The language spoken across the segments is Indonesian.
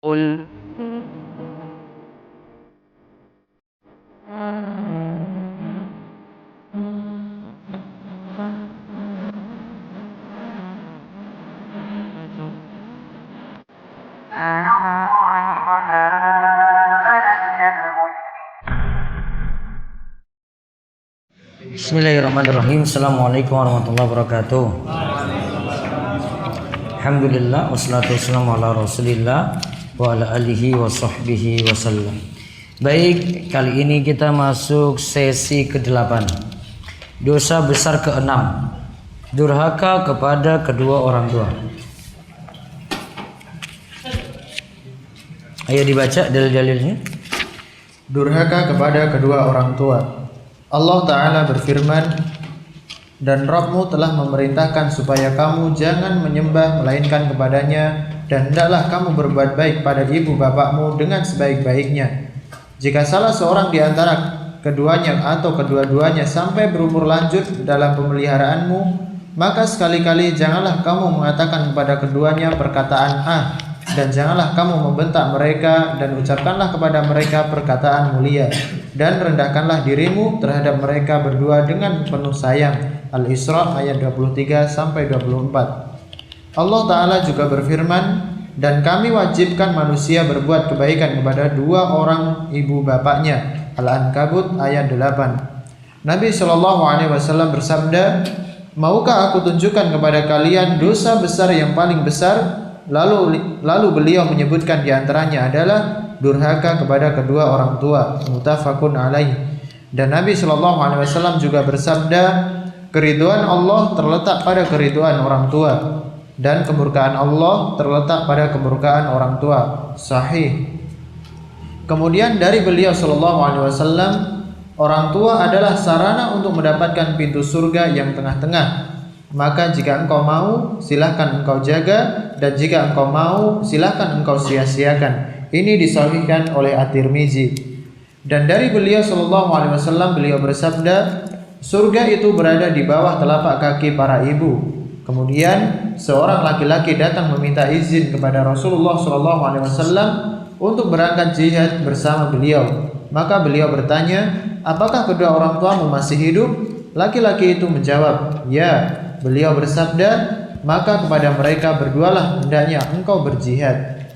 قل Bismillahirrahmanirrahim. Assalamualaikum warahmatullahi wabarakatuh. Alhamdulillah wassalatu wassalamu ala Rasulillah wa ala alihi wa sahbihi wasallam. Baik, kali ini kita masuk sesi ke-8. Dosa besar ke-6. Durhaka kepada kedua orang tua. Ayo dibaca dalil-dalilnya. Durhaka kepada kedua orang tua. Allah Ta'ala berfirman, dan Rabbmu telah memerintahkan supaya kamu jangan menyembah melainkan kepadanya, dan hendaklah kamu berbuat baik pada ibu bapakmu dengan sebaik-baiknya. Jika salah seorang di antara keduanya atau kedua-duanya sampai berumur lanjut dalam pemeliharaanmu, maka sekali-kali janganlah kamu mengatakan kepada keduanya perkataan dan janganlah kamu membentak mereka, dan ucapkanlah kepada mereka perkataan mulia, dan rendahkanlah dirimu terhadap mereka berdua dengan penuh sayang. Al-Isra ayat 23-24. Allah Ta'ala juga berfirman, dan kami wajibkan manusia berbuat kebaikan kepada dua orang ibu bapaknya. Al-Ankabut ayat 8. Nabi SAW bersabda, maukah aku tunjukkan kepada kalian dosa besar yang paling besar? Lalu beliau menyebutkan diantaranya adalah durhaka kepada kedua orang tua. Muttafaqun alaih. Dan Nabi SAW juga bersabda, keriduan Allah terletak pada keriduan orang tua, dan kemurkaan Allah terletak pada kemurkaan orang tua. Sahih. Kemudian dari beliau SAW, orang tua adalah sarana untuk mendapatkan pintu surga yang tengah-tengah. Maka jika engkau mau, silahkan engkau jaga, dan jika engkau mau, silahkan engkau sia-siakan. Ini disahihkan oleh At-Tirmizi. Dan dari beliau SAW, beliau bersabda, surga itu berada di bawah telapak kaki para ibu. Kemudian seorang laki-laki datang meminta izin kepada Rasulullah SAW untuk berangkat jihad bersama beliau. Maka beliau bertanya, apakah kedua orang tuamu masih hidup? Laki-laki itu menjawab, ya. Beliau bersabda, maka kepada mereka berdualah hendaknya engkau berjihad.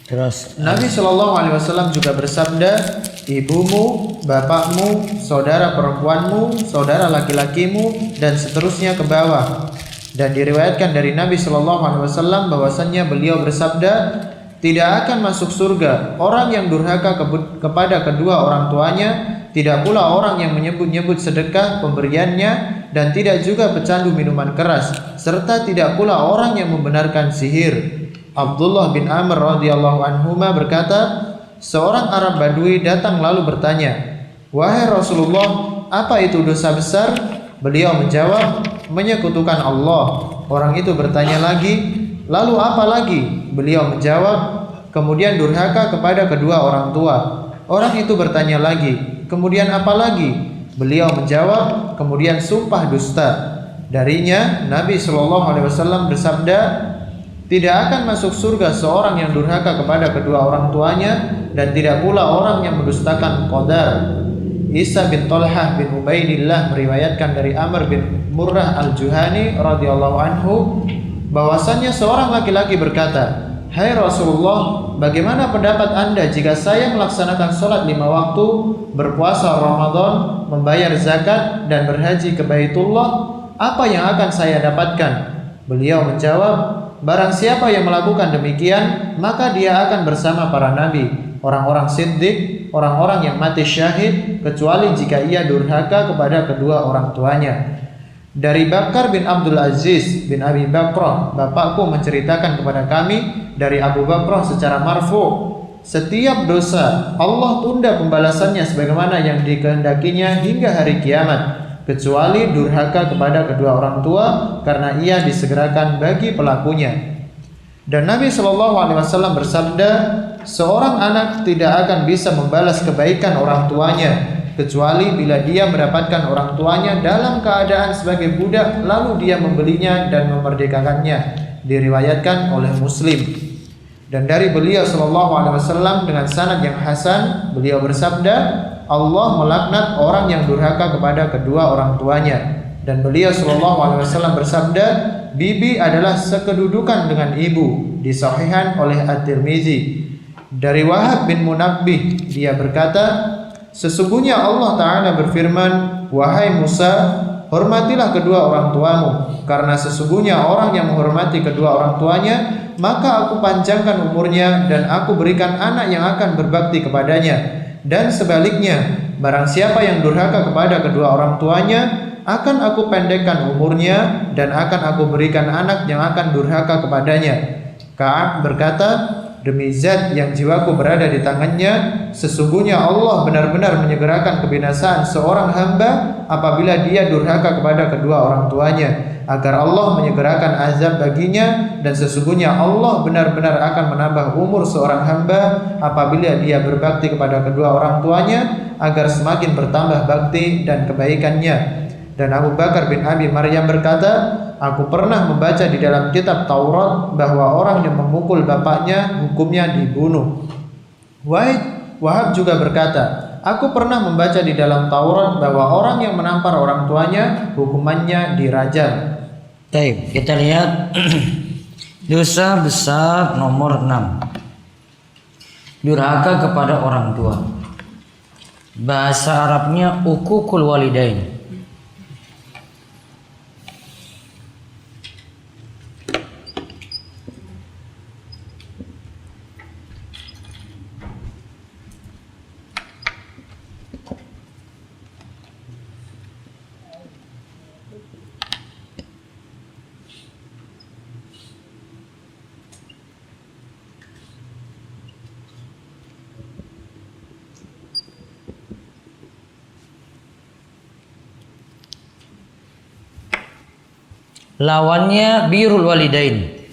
Terus Nabi SAW juga bersabda, ibumu, bapakmu, saudara perempuanmu, saudara laki-lakimu, dan seterusnya ke bawah. Dan diriwayatkan dari Nabi SAW bahwasannya beliau bersabda, tidak akan masuk surga orang yang durhaka kepada kedua orang tuanya, tidak pula orang yang menyebut-nyebut sedekah pemberiannya, dan tidak juga pecandu minuman keras, serta tidak pula orang yang membenarkan sihir. Abdullah bin Amr radhiyallahu anhuma berkata, seorang Arab Badui datang lalu bertanya, wahai Rasulullah, apa itu dosa besar? Beliau menjawab, menyekutukan Allah. Orang itu bertanya lagi, lalu apa lagi? Beliau menjawab, kemudian durhaka kepada kedua orang tua. Orang itu bertanya lagi, kemudian apa lagi? Beliau menjawab, kemudian sumpah dusta. Darinya Nabi SAW bersabda, tidak akan masuk surga seorang yang durhaka kepada kedua orang tuanya, dan tidak pula orang yang mendustakan qadar. Isa bin Talhah bin Ubaidillah meriwayatkan dari Amr bin Murrah al-Juhani radhiyallahu anhu bahwasannya seorang laki-laki berkata, hai Rasulullah, bagaimana pendapat Anda jika saya melaksanakan sholat 5 waktu, berpuasa Ramadan, membayar zakat, dan berhaji ke Baitullah? Apa yang akan saya dapatkan? Beliau menjawab, barang siapa yang melakukan demikian, maka dia akan bersama para nabi, orang-orang siddiq, orang-orang yang mati syahid, kecuali jika ia durhaka kepada kedua orang tuanya. Dari Bakar bin Abdul Aziz bin Abi Bakrah, bapakku menceritakan kepada kami dari Abu Bakrah secara marfu, setiap dosa Allah tunda pembalasannya sebagaimana yang dikehendakinya hingga hari kiamat, kecuali durhaka kepada kedua orang tua, karena ia disegerakan bagi pelakunya. Dan Nabi SAW bersabda, seorang anak tidak akan bisa membalas kebaikan orang tuanya kecuali bila dia mendapatkan orang tuanya dalam keadaan sebagai budak, lalu dia membelinya dan memerdekakannya. Diriwayatkan oleh Muslim. Dan dari beliau sallallahu alaihi wasallam dengan sanad yang hasan, beliau bersabda, Allah melaknat orang yang durhaka kepada kedua orang tuanya. Dan beliau sallallahu alaihi wasallam bersabda, bibi adalah sekedudukan dengan ibu, disahihkan oleh At-Tirmizi. Dari Wahab bin Munabbih, dia berkata, sesungguhnya Allah Ta'ala berfirman, wahai Musa, hormatilah kedua orang tuamu, karena sesungguhnya orang yang menghormati kedua orang tuanya, maka aku panjangkan umurnya dan aku berikan anak yang akan berbakti kepadanya. Dan sebaliknya, barang siapa yang durhaka kepada kedua orang tuanya, akan aku pendekkan umurnya dan akan aku berikan anak yang akan durhaka kepadanya. Ka'ab berkata, demi zat yang jiwaku berada di tangannya, sesungguhnya Allah benar-benar menyegerakan kebinasaan seorang hamba apabila dia durhaka kepada kedua orang tuanya, agar Allah menyegerakan azab baginya. Dan sesungguhnya Allah benar-benar akan menambah umur seorang hamba apabila dia berbakti kepada kedua orang tuanya, agar semakin bertambah bakti dan kebaikannya. Dan Abu Bakar bin Abi Maryam berkata, aku pernah membaca di dalam kitab Taurat bahwa orang yang memukul bapaknya hukumnya dibunuh. Wahab juga berkata, aku pernah membaca di dalam Taurat bahwa orang yang menampar orang tuanya hukumannya dirajam. Baik, kita lihat dosa besar nomor 6. Durhaka kepada orang tua. Bahasa Arabnya uququl walidain. Lawannya birrul walidain.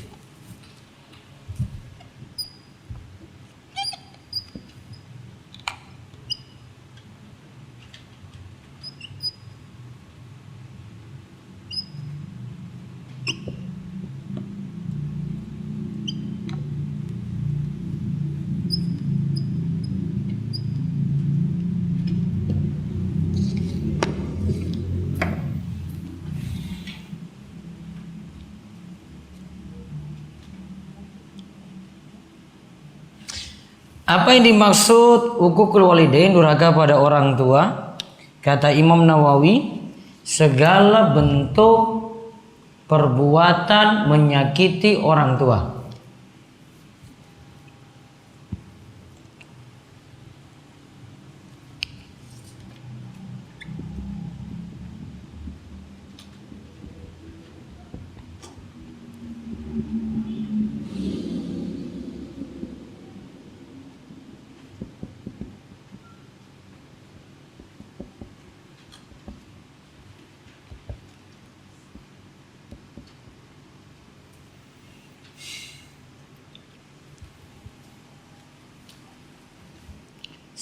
Apa yang dimaksud uququl walidain, durhaka pada orang tua? Kata Imam Nawawi, segala bentuk perbuatan menyakiti orang tua.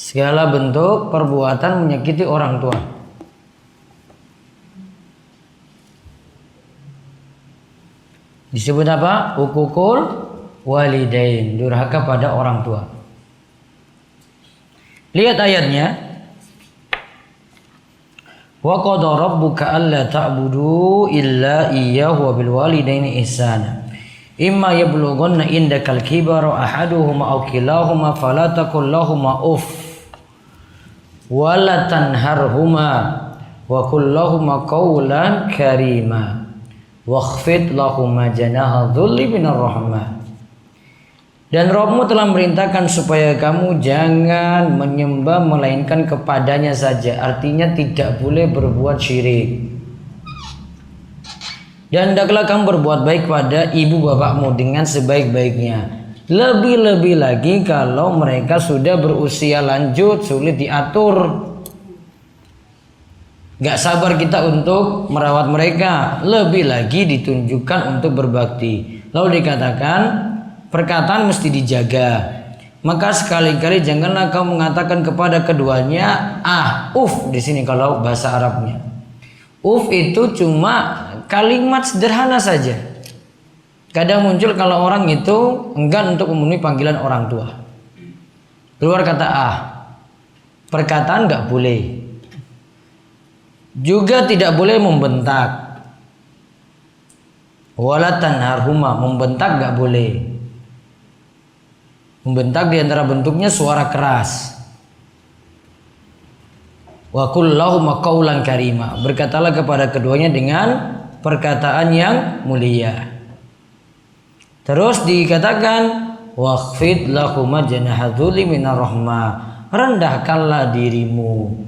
Segala bentuk perbuatan menyakiti orang tua. Disebut apa? Uququl walidain, durhaka pada orang tua. Lihat ayatnya. Wa qada rabbuka alla ta'budu illa iyyahu wa bil walidaini ihsana. Imma yablughanna indakal kibara ahaduhuma aw kilahuma fala taqul lahumā uff wala tanharhuma wa qul lahumā qawlan karīmā wakhfid lahumā janaha dhulli minar rahmah. Dan Rabbmu telah merintahkan supaya kamu jangan menyembah melainkan kepadanya saja, artinya tidak boleh berbuat syirik. Dan hendaklah kamu berbuat baik pada ibu bapakmu dengan sebaik-baiknya. Lebih-lebih lagi kalau mereka sudah berusia lanjut, sulit diatur. Gak sabar kita untuk merawat mereka. Lebih lagi ditunjukkan untuk berbakti. Lalu dikatakan, perkataan mesti dijaga. Maka sekali-kali janganlah kamu mengatakan kepada keduanya, di sini kalau bahasa Arabnya. Itu cuma kalimat sederhana saja. Kadang muncul kalau orang itu enggan untuk memenuhi panggilan orang tua. Keluar kata ah, perkataan nggak boleh. Juga tidak boleh membentak. Wala tanharhuma, membentak nggak boleh. Membentak diantara bentuknya suara keras. Wa qul lahum qaulan karima, berkatalah kepada keduanya dengan perkataan yang mulia. Terus dikatakan waqfid lahum janahadzulli minar rahmah, rendahkanlah dirimu.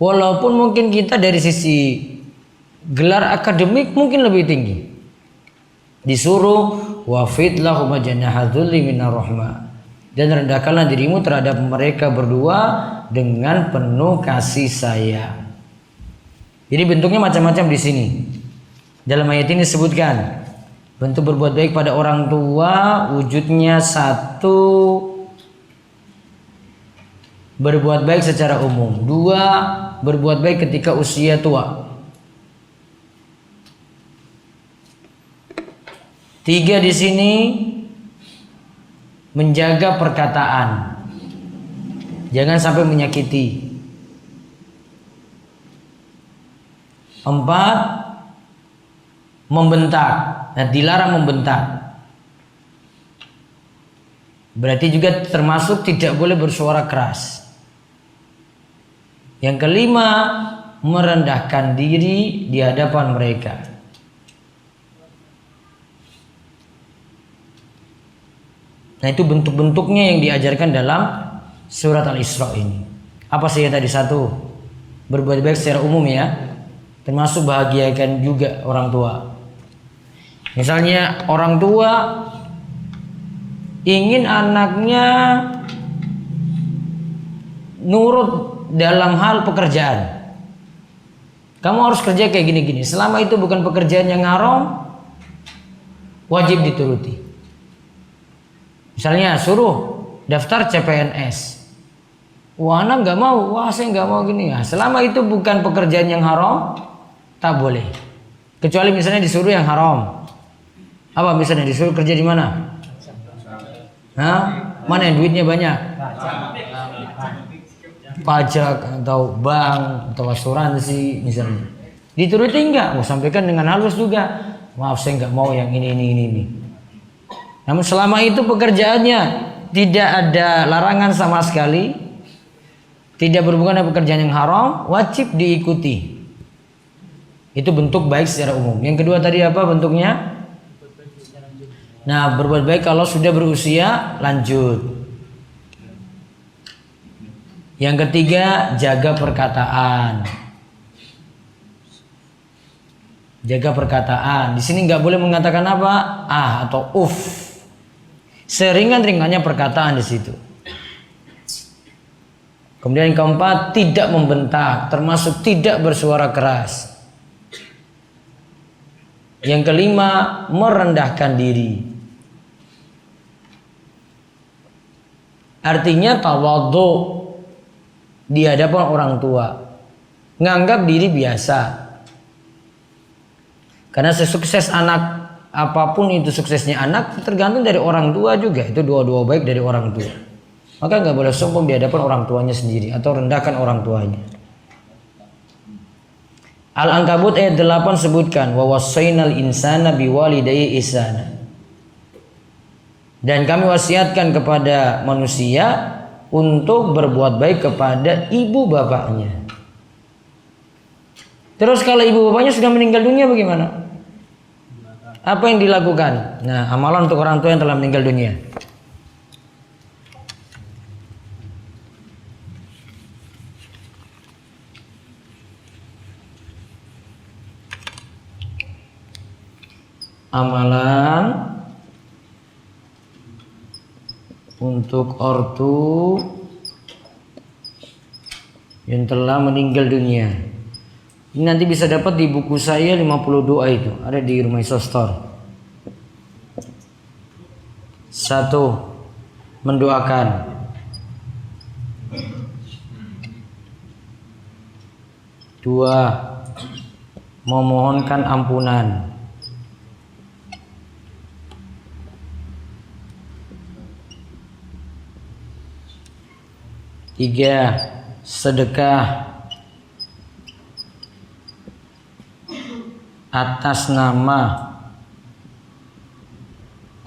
Walaupun mungkin kita dari sisi gelar akademik mungkin lebih tinggi, disuruh waqfid lahum janahadzulli minar rahmah, dan rendahkanlah dirimu terhadap mereka berdua dengan penuh kasih sayang. Jadi bentuknya macam-macam di sini. Dalam ayat ini disebutkan bentuk berbuat baik pada orang tua wujudnya satu, berbuat baik secara umum. Dua, berbuat baik ketika usia tua. Tiga di sini menjaga perkataan, jangan sampai menyakiti. Empat, membentak. Nah, dilarang membentak. Berarti juga termasuk tidak boleh bersuara keras. Yang kelima, merendahkan diri di hadapan mereka. Nah, itu bentuk-bentuknya yang diajarkan dalam surat Al-Isra ini. Apa saja tadi? Satu, berbuat baik secara umum ya, termasuk bahagiakan juga orang tua. Misalnya orang tua ingin anaknya nurut dalam hal pekerjaan. Kamu harus kerja kayak gini-gini. Selama itu bukan pekerjaan yang haram, wajib dituruti. Misalnya suruh daftar CPNS. Wah, anak nggak mau. Wah, saya nggak mau gini. Nah, selama itu bukan pekerjaan yang haram, tak boleh. Kecuali misalnya disuruh yang haram. Apa misalnya disuruh kerja di mana? Hah? Mana yang duitnya banyak? Pajak atau bank atau asuransi misalnya. Dituruti enggak? Mau sampaikan dengan halus juga. Maaf, saya enggak mau yang ini. Namun selama itu pekerjaannya tidak ada larangan sama sekali, tidak berhubungan dengan pekerjaan yang haram, wajib diikuti. Itu bentuk baik secara umum. Yang kedua tadi apa bentuknya? Nah, berbuat baik kalau sudah berusia lanjut. Yang ketiga, jaga perkataan. Jaga perkataan. Di sini nggak boleh mengatakan apa? Ah atau uf. Seringan-ringannya perkataan di situ. Kemudian yang keempat, tidak membentak, termasuk tidak bersuara keras. Yang kelima, merendahkan diri. Artinya tawadhu di hadapan orang tua, nganggap diri biasa. Karena sesukses anak, apapun itu suksesnya anak tergantung dari orang tua juga. Itu doa-doa baik dari orang tua. Maka nggak boleh sombong di hadapan orang tuanya sendiri atau rendahkan orang tuanya. Al-Ankabut ayat 8 sebutkan wa wassaynal insana biwalidayhi ihsana. Dan kami wasiatkan kepada manusia untuk berbuat baik kepada ibu bapaknya. Terus kalau ibu bapaknya sudah meninggal dunia bagaimana? Apa yang dilakukan? Nah, amalan untuk orang tua yang telah meninggal dunia. Amalan untuk ortu yang telah meninggal dunia. Ini nanti bisa dapat di buku saya 50 doa itu. Ada di Rumah Store. 1. Mendoakan. 2. Memohonkan ampunan. 3. Sedekah atas nama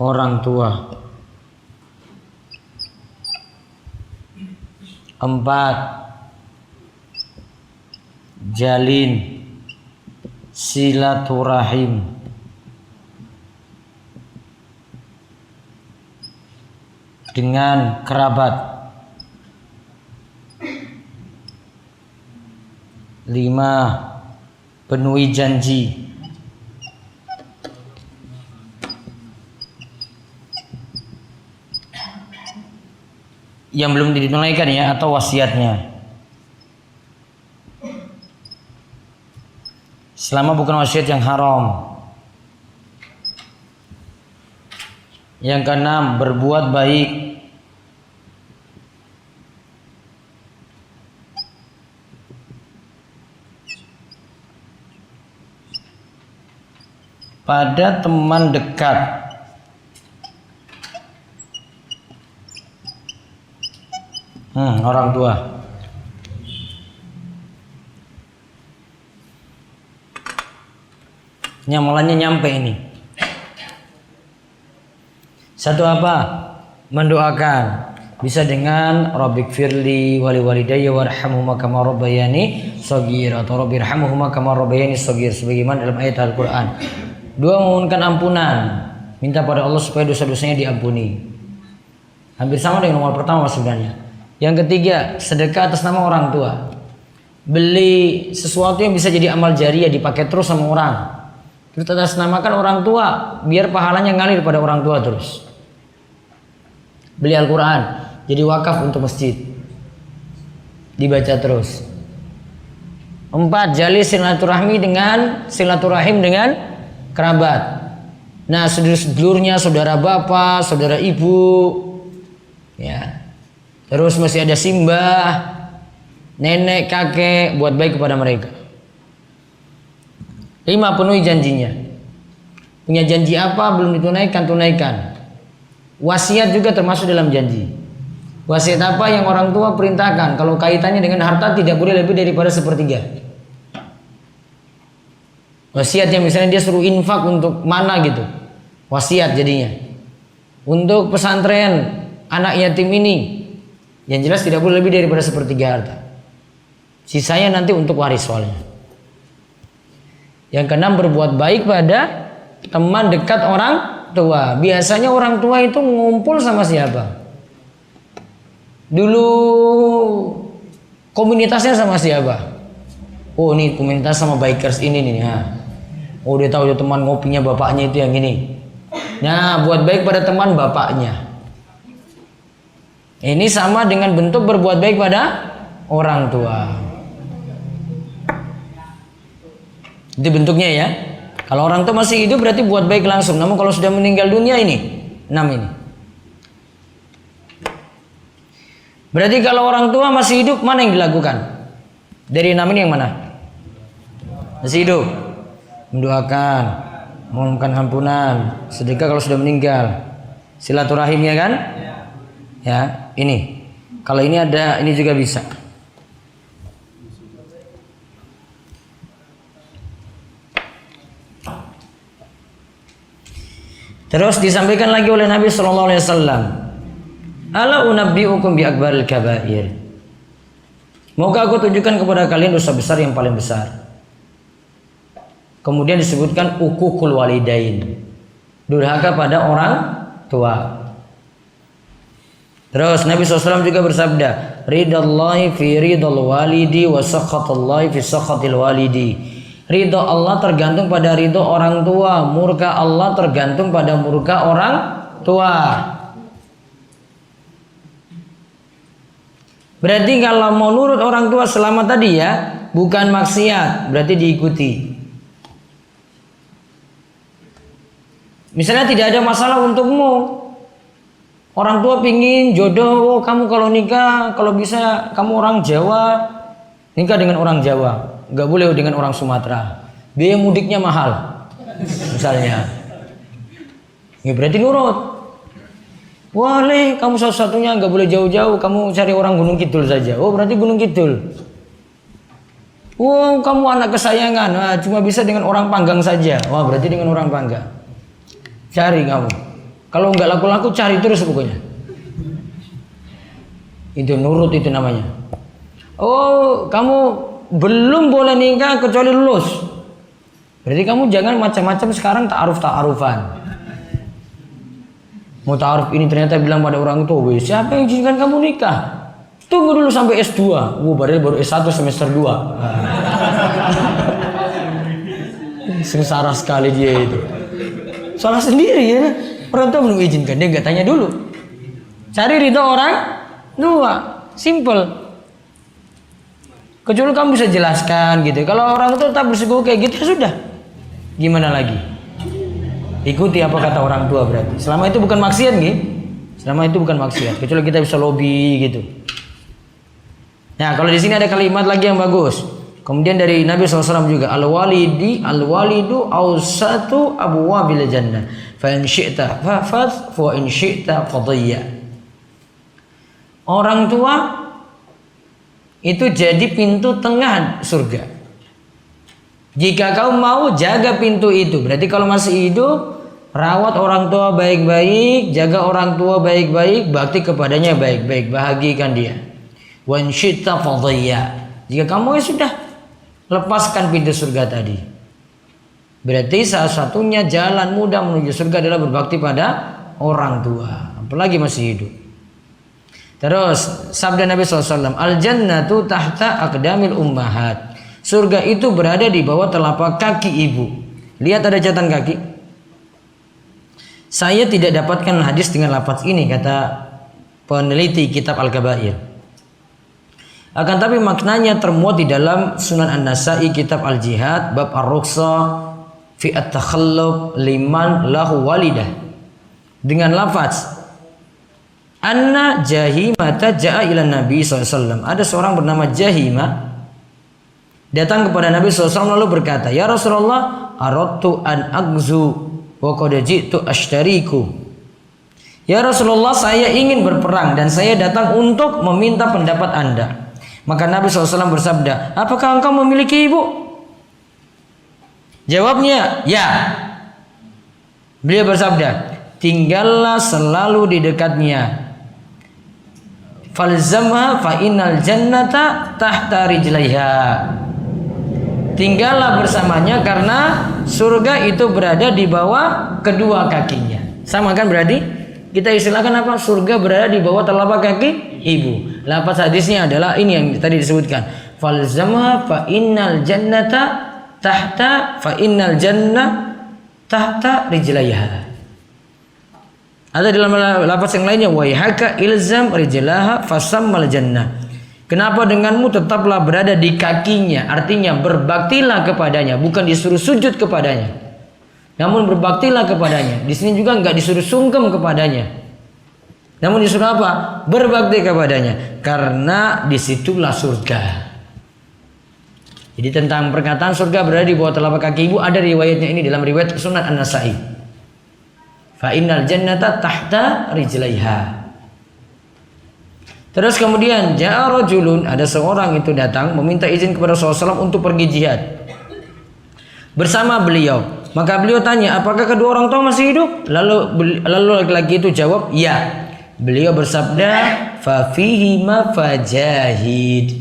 orang tua. 4. Jalin silaturahim dengan kerabat. 5. Penuhi janji. Yang belum ditunaikan ya, atau wasiatnya. Selama bukan wasiat yang haram. Yang keenam, berbuat baik. Pada teman dekat. Orang tua. Nyamalannya nyampe ini. Satu apa? Mendoakan. Bisa dengan Rabbik firli wali walidayya warhamhuma kama rabbayani shaghira atau rabbirhamhuma kama rabbayani shaghir sebagaimana dalam ayat Al-Qur'an. 2. Memohonkan ampunan. Minta pada Allah supaya dosa-dosanya diampuni. Hampir sama dengan nomor pertama sebenarnya. Yang ketiga, sedekah atas nama orang tua. Beli sesuatu yang bisa jadi amal jariah dipakai terus sama orang. Terus atas namakan orang tua biar pahalanya ngalir pada orang tua terus. Beli Al-Quran jadi wakaf untuk masjid, dibaca terus. 4. Jalin silaturahim dengan kerabat. Nah, sedulurnya, saudara bapak, saudara ibu, ya. Terus masih ada simbah, nenek, kakek, buat baik kepada mereka. 5. Penuhi janjinya. Punya janji apa belum ditunaikan, tunaikan. Wasiat juga termasuk dalam janji. Wasiat apa yang orang tua perintahkan, kalau kaitannya dengan harta tidak boleh lebih daripada 1/3. Wasiat yang misalnya dia suruh infak untuk mana gitu, wasiat jadinya. Untuk pesantren anak yatim ini, yang jelas tidak boleh lebih daripada 1/3 harta. Sisanya nanti untuk waris soalnya. Yang keenam, berbuat baik pada teman dekat orang tua. Biasanya orang tua itu ngumpul sama siapa? Dulu komunitasnya sama siapa? Oh, ini komunitas sama bikers ini nih. Nah. Oh, dia tahu dia teman ngopinya bapaknya itu yang ini. Nah, buat baik pada teman bapaknya. Ini sama dengan bentuk berbuat baik pada orang tua. Itu bentuknya ya. Kalau orang tua masih hidup berarti buat baik langsung. Namun kalau sudah meninggal dunia ini 6 ini. Berarti kalau orang tua masih hidup mana yang dilakukan? Dari 6 ini yang mana? Masih hidup. Mendoakan, memohonkan ampunan, sedekah kalau sudah meninggal. Silaturahimnya kan? Ya, ini. Kalau ini ada, ini juga bisa. Terus disampaikan lagi oleh Nabi sallallahu alaihi wasallam, "Ala unabbiukum bi akbaril kabair." Maukah aku tunjukkan kepada kalian dosa besar yang paling besar? Kemudian disebutkan uququl walidain, durhaka pada orang tua. Terus Nabi SAW juga bersabda, ridallahi fi ridal walidi wa sakhatallahi fi sakhatil walidi. Ridho Allah tergantung pada ridho orang tua, murka Allah tergantung pada murka orang tua. Berarti kalau mau nurut orang tua selama tadi ya, bukan maksiat, berarti diikuti. Misalnya tidak ada masalah untukmu. Orang tua pingin jodoh, oh, kamu kalau nikah, kalau bisa kamu orang Jawa, nikah dengan orang Jawa, nggak boleh dengan orang Sumatera. Biaya mudiknya mahal, misalnya. Ya berarti nurut. Wah, kamu satu-satunya nggak boleh jauh-jauh, kamu cari orang Gunung Kidul saja. Oh, berarti Gunung Kidul. Oh, kamu anak kesayangan. Nah, cuma bisa dengan orang Panggang saja. Wah, berarti dengan orang Panggang. Cari kamu. Kalau nggak laku-laku, cari terus pokoknya. Itu nurut itu namanya. Oh, kamu belum boleh nikah kecuali lulus. Berarti kamu jangan macam-macam sekarang ta'arufan. Mau ta'aruf ini ternyata bilang pada orang tua, "Weh, siapa yang izinkan kamu nikah? Tunggu dulu sampai S2." Baru S1 semester 2. Sengsara sekali dia itu. Salah sendiri ya. Orang tua belum izinkan, dia nggak tanya dulu. Cari ridho orang tua, simple. Kecuali kamu bisa jelaskan gitu. Kalau orang tua tetap bersikuku kayak gitu, sudah. Gimana lagi? Ikuti apa kata orang tua berarti. Selama itu bukan maksiat gitu. Selama itu bukan maksiat. Kecuali kita bisa lobby gitu. Nah, kalau di sini ada kalimat lagi yang bagus. Kemudian dari Nabi SAW juga, al-walidu awsatu abwabil jannah. Fa in syi'ta fafaz wa in syi'ta fadiyya. Orang tua itu jadi pintu tengah surga. Jika kau mau jaga pintu itu, berarti kalau masih hidup, rawat orang tua baik-baik, jaga orang tua baik-baik, bakti kepadanya baik-baik, bahagikan dia. Wa in syi'ta fadiyya. Jika kamu sudah lepaskan pintu surga tadi, berarti salah satunya jalan mudah menuju surga adalah berbakti pada orang tua, apalagi masih hidup. Terus sabda Nabi SAW, al-jannatu tahta aqdamil ummahat. Surga itu berada di bawah telapak kaki ibu. Lihat ada catatan kaki. Saya tidak dapatkan hadis dengan lafaz ini, kata peneliti kitab Al-Kabair. Akan tapi maknanya termuat di dalam Sunan An-Nasa'i kitab Al-Jihad bab ar-rukhsa fi at-takhallub liman lahu walidah dengan lafaz anna Jahimata ja'a ila Nabi SAW. Ada seorang bernama Jahimah datang kepada Nabi SAW lalu berkata, "Ya Rasulullah, aradtu an agzu wa qad ji'tu ashtariku." Ya Rasulullah, saya ingin berperang dan saya datang untuk meminta pendapat Anda. Maka Nabi SAW bersabda, "Apakah engkau memiliki ibu?" Jawabnya, "Ya." Beliau bersabda, "Tinggallah selalu di dekatnya. Falzamha fa innal jannata tahta rijlaiha." Tinggallah bersamanya karena surga itu berada di bawah kedua kakinya. Sama kan berarti? Kita istilahkan apa? Surga berada di bawah telapak kaki ibu. Lafaz hadisnya adalah ini yang tadi disebutkan. Falzamha fa innal jannata tahta rijlaiha. Ada dalam lafaz yang lainnya, waihaka ilzam rijlaha fasammal jannah. Kenapa denganmu tetaplah berada di kakinya? Artinya berbaktilah kepadanya, bukan disuruh sujud kepadanya. Namun berbaktilah kepadanya. Di sini juga enggak disuruh sungkem kepadanya. Namun disuruh apa? Berbakti kepadanya. Karena disitulah surga. Jadi tentang perkataan surga berada di bawah telapak kaki ibu, ada riwayatnya ini dalam riwayat Sunan An-Nasa'i. Fa innal jannata tahta rijlaiha. Terus kemudian ja'a rajulun, ada seorang itu datang meminta izin kepada Rasulullah SAW untuk pergi jihad bersama beliau. Maka beliau tanya, apakah kedua orang tua masih hidup? Lalu laki-laki itu jawab, ya. Beliau bersabda, fa fihi ma fajahid.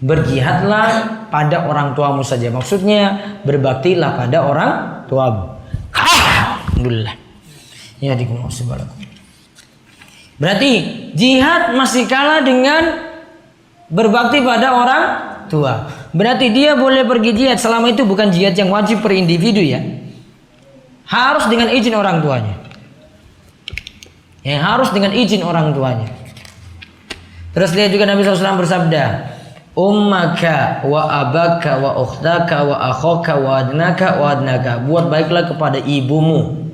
Berjihadlah pada orang tuamu saja. Maksudnya berbaktilah pada orang tuamu. Alhamdulillah. Ya dikumulasi. Berarti jihad masih kalah dengan berbakti pada orang tua. Berarti dia boleh pergi jihad selama itu bukan jihad yang wajib per individu ya. Harus dengan izin orang tuanya. Harus dengan izin orang tuanya. Terus lihat juga Nabi SAW bersabda, ummaka wa abaka wa ukhtaka wa akhaka wa adnaka wa adnaka. Buat baiklah kepada ibumu,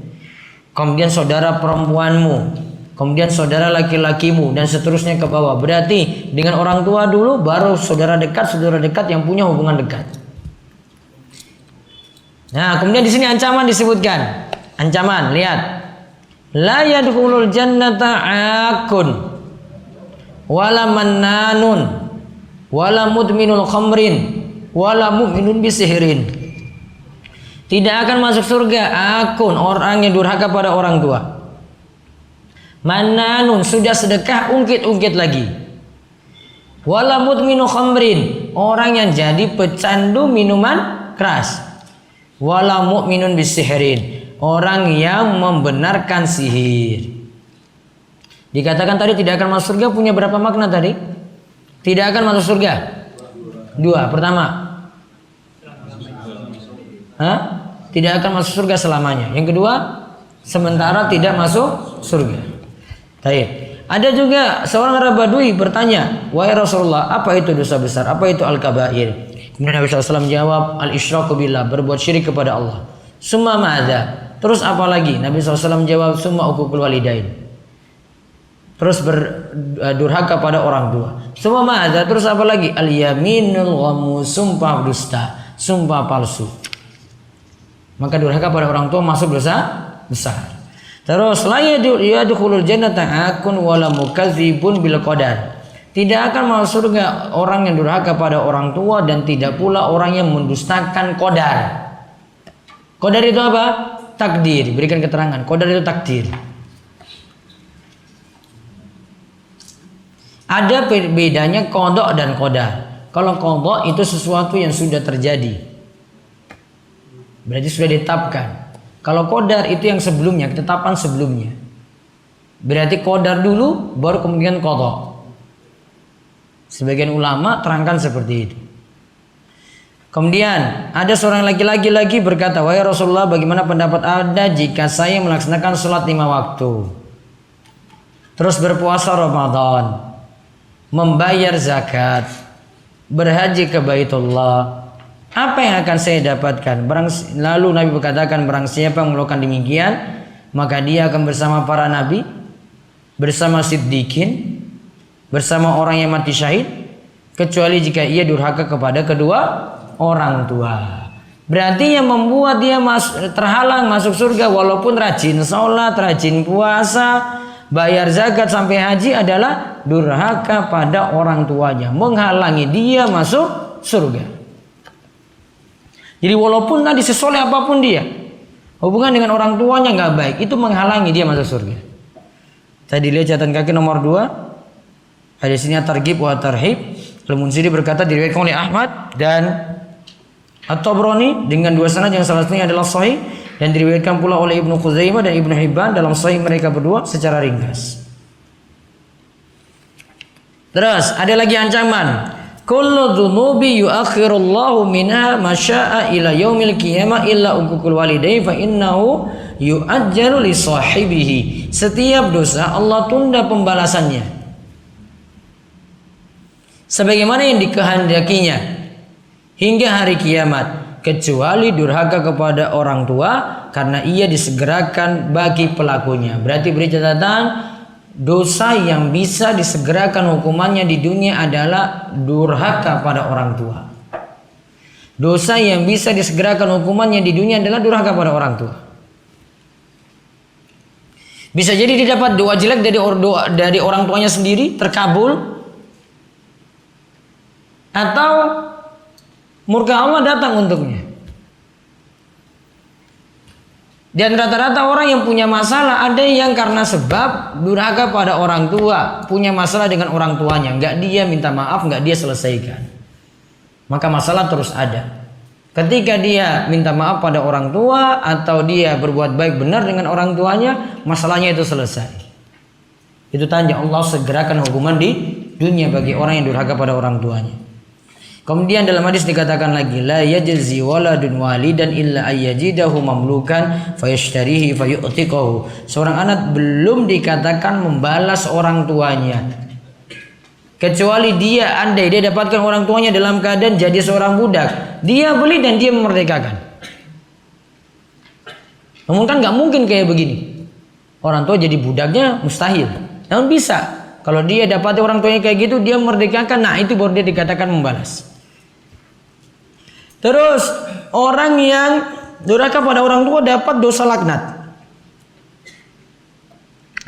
kemudian saudara perempuanmu, kemudian saudara laki-lakimu, dan seterusnya ke bawah. Berarti dengan orang tua dulu, baru saudara dekat yang punya hubungan dekat. Nah, kemudian di sini ancaman disebutkan. Ancaman, lihat. La yadkhulul jannata akun wala mannanun wala mudminul khamrin wala mu'minun bisihrin. Tidak akan masuk surga akun, orang yang durhaka pada orang tua. Mannanun, sudah sedekah ungkit-ungkit lagi. Wala mudminul khamrin, orang yang jadi pecandu minuman keras. Wala mu'minun bisihrin, orang yang membenarkan sihir. Dikatakan tadi tidak akan masuk surga, punya berapa makna tadi? Tidak akan masuk surga. Dua. Pertama, tidak akan masuk surga selamanya. Yang kedua, sementara tidak masuk surga. Baik. Ada juga seorang Arab Badui bertanya, wahai Rasulullah, apa itu dosa besar? Apa itu al-kabair? Kemudian Nabi SAW jawab, al-isyraku billah, berbuat syirik kepada Allah. Summa ma'adha, terus apa lagi? Nabi SAW jawab, summa uququl walidain, terus berdurhaka pada orang tua. Summa ma'adha, terus apa lagi? Al-yaminul ghamus, sumpah dusta, sumpah palsu. Maka durhaka pada orang tua masuk dosa besar. Terus la yadkhulul jannata akun wala mukadzibun bil qadar. Tidak akan masuk surga orang yang durhaka pada orang tua dan tidak pula orang yang mendustakan qadar. Qadar itu apa? Takdir. Berikan keterangan. Qadar itu takdir. Ada bedanya qada dan qadar. Kalau qada itu sesuatu yang sudah terjadi, berarti sudah ditetapkan. Kalau qadar itu yang sebelumnya, ketetapan sebelumnya. Berarti qadar dulu baru kemudian qada. Sebagian ulama terangkan seperti itu. Kemudian ada seorang laki-laki lagi berkata, wahai Rasulullah, bagaimana pendapat Anda jika saya melaksanakan sholat 5 waktu, terus berpuasa Ramadan, membayar zakat, berhaji ke Baitullah, apa yang akan saya dapatkan? Lalu Nabi berkatakan, barang siapa yang melakukan demikian, maka dia akan bersama para nabi, bersama siddiqin, bersama orang yang mati syahid, kecuali jika ia durhaka kepada kedua orang tua. Berarti yang membuat dia terhalang masuk surga walaupun rajin sholat, rajin puasa, bayar zakat sampai haji adalah durhaka pada orang tuanya, menghalangi dia masuk surga. Jadi walaupun tadi sesoleh apapun dia, hubungan dengan orang tuanya nggak baik, itu menghalangi dia masuk surga. Tadi lihat catatan kaki nomor 2. Hadisnya targhib wa tarhib. Al-Munsiri berkata diriwayatkan oleh Ahmad dan At-Tabrani dengan 2 sanad yang salah satunya adalah sahih, dan diriwayatkan pula oleh Ibnu Khuzaimah dan Ibnu Hibban dalam sahih mereka berdua secara ringkas. Terus ada lagi ancaman. Kullu dzunubi yuakhirullahu minha masya'a ila yaumil qiyamah illa uququl walidain fa innahu yu'ajjalu li sahibihi. Setiap dosa Allah tunda pembalasannya sebagaimana yang dikehendakinya hingga hari kiamat, kecuali durhaka kepada orang tua, karena ia disegerakan bagi pelakunya. Berarti beri catatan, dosa yang bisa disegerakan hukumannya di dunia adalah durhaka pada orang tua. Dosa yang bisa disegerakan hukumannya di dunia adalah durhaka pada orang tua. Bisa jadi dia dapat doa jelek dari orang tuanya sendiri terkabul, atau murka Allah datang untuknya. Dan rata-rata orang yang punya masalah, ada yang karena sebab durhaka pada orang tua, punya masalah dengan orang tuanya, nggak dia minta maaf, nggak dia selesaikan, maka masalah terus ada. Ketika dia minta maaf pada orang tua atau dia berbuat baik benar dengan orang tuanya, masalahnya itu selesai. Itu tanda Allah segerakan hukuman di dunia bagi orang yang durhaka pada orang tuanya. Kemudian dalam hadis dikatakan lagi, la yajzi waladun walidan illa ayyajidahu mamlukan fayashtarihi fayu'tiqahu. Seorang anak belum dikatakan membalas orang tuanya, kecuali dia andai dia dapatkan orang tuanya dalam keadaan jadi seorang budak, dia beli dan dia memerdekakan. Namun kan nggak mungkin kayak begini, orang tua jadi budaknya mustahil. Namun bisa, kalau dia dapati orang tuanya kayak gitu, dia memerdekakan, nah itu baru dia dikatakan membalas. Terus orang yang durhaka pada orang tua dapat dosa laknat.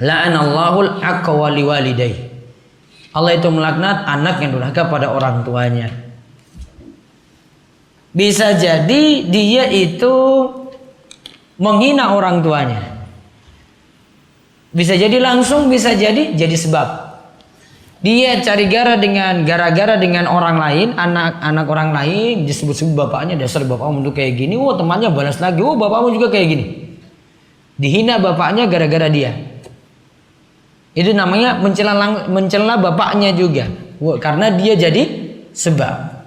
La'anallahul aqwa liwalidayhi. Allah itu melaknat anak yang durhaka pada orang tuanya. Bisa jadi dia itu menghina orang tuanya. Bisa jadi langsung, bisa jadi sebab. Dia cari gara-gara dengan orang lain, anak orang lain, disebut-sebut bapaknya, dasar bapakmu tuh kayak gini. Oh, temannya balas lagi, oh bapakmu juga kayak gini. Dihina bapaknya gara-gara dia. Itu namanya mencela bapaknya juga. Karena dia jadi sebab.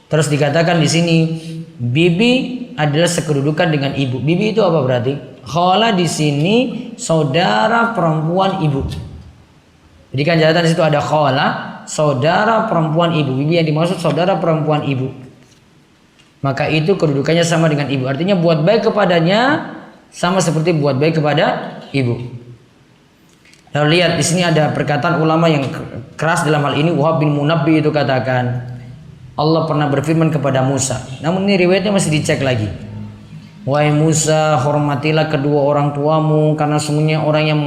Terus dikatakan di sini, bibi adalah sekedudukan dengan ibu. Bibi itu apa berarti? Khala di sini saudara perempuan ibu. Jadi kan catatan di situ ada khala, saudara perempuan ibu. Bibi yang dimaksud saudara perempuan ibu. Maka itu kedudukannya sama dengan ibu. Artinya buat baik kepadanya sama seperti buat baik kepada ibu. Lalu lihat di sini ada perkataan ulama yang keras dalam hal ini. Wahab bin Munabbi itu katakan, Allah pernah berfirman kepada Musa. Namun ini riwayatnya masih dicek lagi. Wahai Musa, hormatilah kedua orang tuamu, karena sesungguhnya orang yang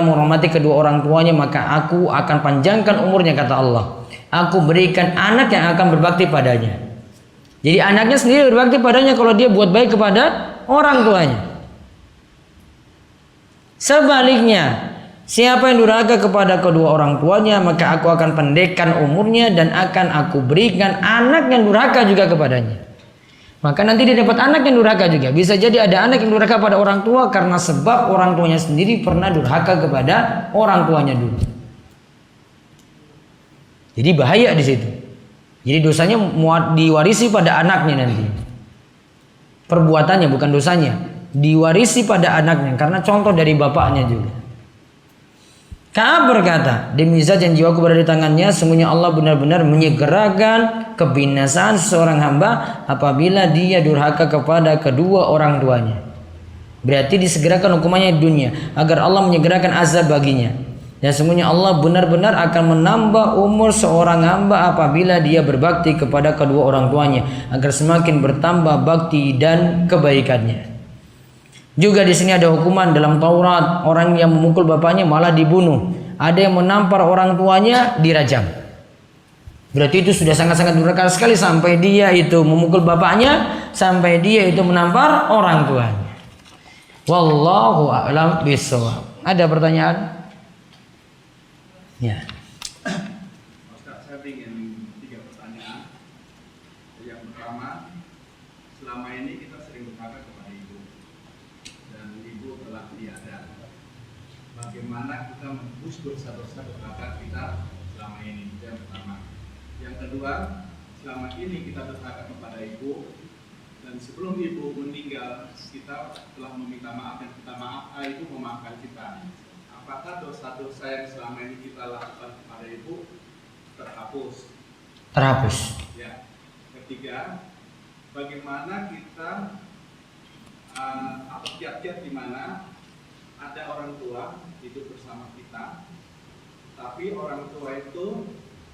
menghormati kedua orang tuanya, maka aku akan panjangkan umurnya, kata Allah. Aku berikan anak yang akan berbakti padanya. Jadi anaknya sendiri berbakti padanya kalau dia buat baik kepada orang tuanya. Sebaliknya, siapa yang durhaka kepada kedua orang tuanya, maka aku akan pendekkan umurnya dan akan aku berikan anak yang durhaka juga kepadanya. Maka nanti dia dapat anak yang durhaka juga. Bisa jadi ada anak yang durhaka pada orang tua karena sebab orang tuanya sendiri pernah durhaka kepada orang tuanya dulu. Jadi bahaya di situ. Jadi dosanya diwarisi pada anaknya nanti. Perbuatannya bukan dosanya, diwarisi pada anaknya karena contoh dari bapaknya juga. Ka'ab berkata, demi zat yang jiwaku berada di tangannya, sesungguhnya Allah benar-benar menyegerakan kebinasaan seorang hamba apabila dia durhaka kepada kedua orang tuanya. Berarti disegerakan hukumannya di dunia agar Allah menyegerakan azab baginya. Dan sesungguhnya Allah benar-benar akan menambah umur seorang hamba apabila dia berbakti kepada kedua orang tuanya agar semakin bertambah bakti dan kebaikannya. Juga di sini ada hukuman dalam Taurat, orang yang memukul bapaknya malah dibunuh. Ada yang menampar orang tuanya dirajam. Berarti itu sudah sangat-sangat durhaka sekali sampai dia itu memukul bapaknya, sampai dia itu menampar orang tuanya. Wallahu a'lam bishawab. Ada pertanyaan? Ya. Ustaz, saya ingin 3 pertanyaan. Yang pertama, selama ini kita sering durhaka kepada ibu dan ibu telah tiada. Bagaimana kita menembus dosa-dosa durhaka kita selama ini? Yang pertama. Yang kedua, selama ini kita durhaka kepada ibu dan sebelum ibu meninggal kita telah meminta maaf dan kita maaf, ibu memaafkan kita. Apakah dosa-dosa yang selama ini kita lakukan kepada ibu terhapus? Terhapus. Ya. Ketiga, bagaimana kita atau kiat-kiat di mana ada orang tua hidup bersama kita, tapi orang tua itu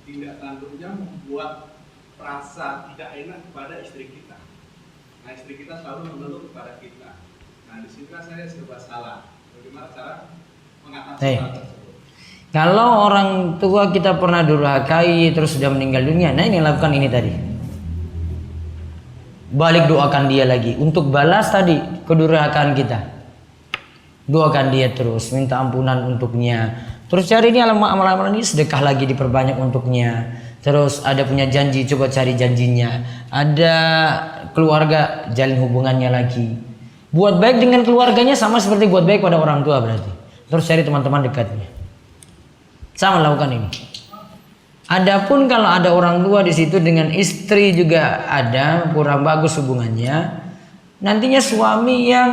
tindak tanduknya membuat rasa tidak enak kepada istri kita. Nah, istri kita selalu mengeluh kepada kita. Nah, disinilah saya serba salah. Bagaimana cara mengatasi hal tersebut? Kalau orang tua kita pernah durhakai terus sudah meninggal dunia, nah ini lakukan ini tadi. Balik doakan dia lagi untuk balas tadi kedurhakaan kita. Doakan dia terus, minta ampunan untuknya. Terus cari ini amal-amal ini, sedekah lagi diperbanyak untuknya. Terus ada punya janji, coba cari janjinya. Ada keluarga, jalin hubungannya lagi. Buat baik dengan keluarganya sama seperti buat baik pada orang tua berarti. Terus cari teman-teman dekatnya. Sama lakukan ini. Adapun kalau ada orang tua di situ dengan istri juga ada kurang bagus hubungannya, nantinya suami yang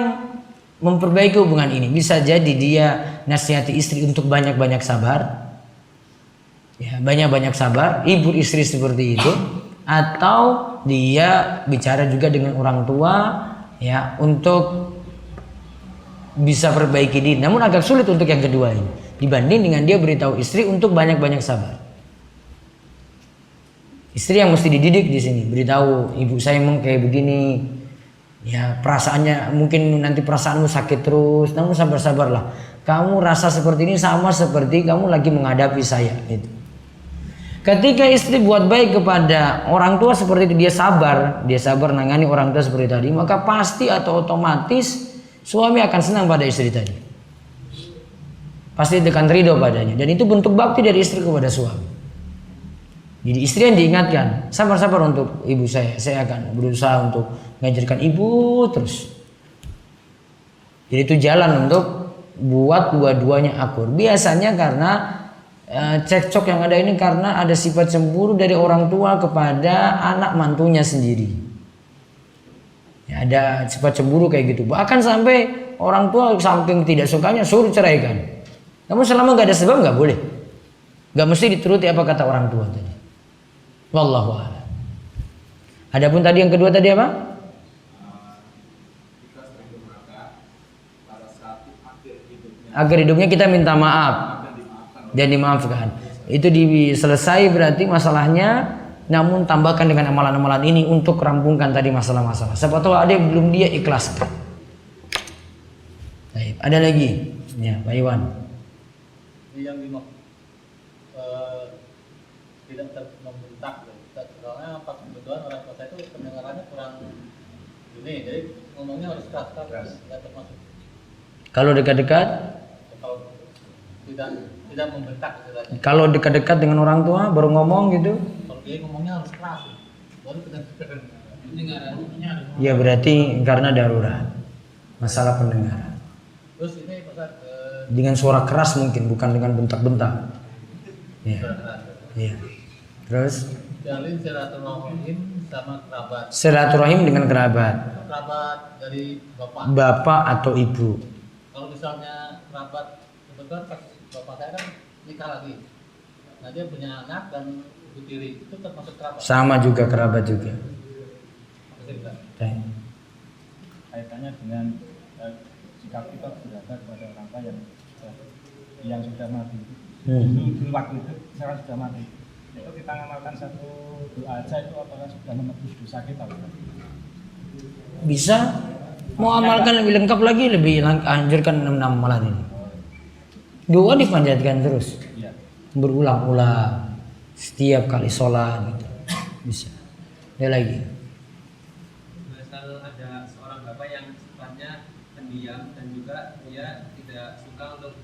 memperbaiki hubungan ini. Bisa jadi dia nasihati istri untuk banyak-banyak sabar. Ya, banyak-banyak sabar, ibu istri seperti itu, atau dia bicara juga dengan orang tua ya untuk bisa perbaiki diri. Namun agak sulit untuk yang kedua ini dibanding dengan dia beritahu istri untuk banyak-banyak sabar. Istri yang mesti dididik di sini, beritahu ibu saya memang kayak begini, Ya perasaannya mungkin nanti perasaanmu sakit terus, namun sabar-sabarlah. Kamu rasa seperti ini sama seperti kamu lagi menghadapi saya. Gitu. Ketika istri buat baik kepada orang tua seperti itu, dia sabar nangani orang tua seperti tadi, maka pasti atau otomatis suami akan senang pada istri tadi. Pasti akan ridho padanya, dan itu bentuk bakti dari istri kepada suami. Jadi istri yang diingatkan, sabar-sabar untuk ibu saya akan berusaha untuk mengajarkan ibu terus. Jadi itu jalan untuk buat dua-duanya akur. Biasanya karena cekcok yang ada ini karena ada sifat cemburu dari orang tua kepada anak mantunya sendiri. Ya, ada sifat cemburu kayak gitu. Bahkan sampai orang tua saking tidak sukanya suruh ceraikan. Namun selama nggak ada sebab nggak boleh. Nggak mesti dituruti apa kata orang tua tadi. Wallahu a'lam. Adapun tadi yang kedua tadi apa? Kita sering berkata pada saat akhir hidupnya Agar hidupnya kita minta maaf dan dimaafkan. Itu selesai berarti masalahnya. Namun tambahkan dengan amalan-amalan ini untuk rampungkan tadi masalah-masalah. Siapa tahu ada yang belum dia ikhlaskan. Baik, ada lagi? Ya, Pak Iwan. Yang tidak membentak, soalnya pas kebetulan orang tua saya itu pendengarannya kurang ini, jadi ngomongnya harus keras, nggak termasuk. Kalau dekat-dekat? Kalau tidak membentak istilahnya. Kalau dekat-dekat dengan orang tua baru ngomong gitu? Kalau dia ngomongnya harus keras, baru pendengarannya. Ya berarti karena darurat, masalah pendengaran. Terus ini Ustaz, Dengan suara keras mungkin, bukan dengan bentak-bentak. Ya. Iya. Terus jalin silaturahim sama kerabat. silaturahim dengan kerabat, Kerabat dari bapak. bapak atau ibu. Kalau misalnya kerabat kebetulan pas bapak saya kan nikah lagi, nah dia punya anak dan ibu tiri, itu termasuk kerabat. Sama juga kerabat juga. Kaitannya dengan sikap kita berada kepada orang tua yang sudah mati. Dulu waktu itu sekarang sudah mati. Itu kita ngamalkan satu doa aja itu apakah sudah menebus dosa kita? Bisa mau amalkan lebih lengkap lagi, lebih anjurkan 6 amalan ini. Doa dipanjatkan terus, Iya. berulang-ulang setiap kali sholat gitu. Bisa. Ada lagi. Misal ada seorang bapak yang sifatnya pendiam dan juga dia tidak suka untuk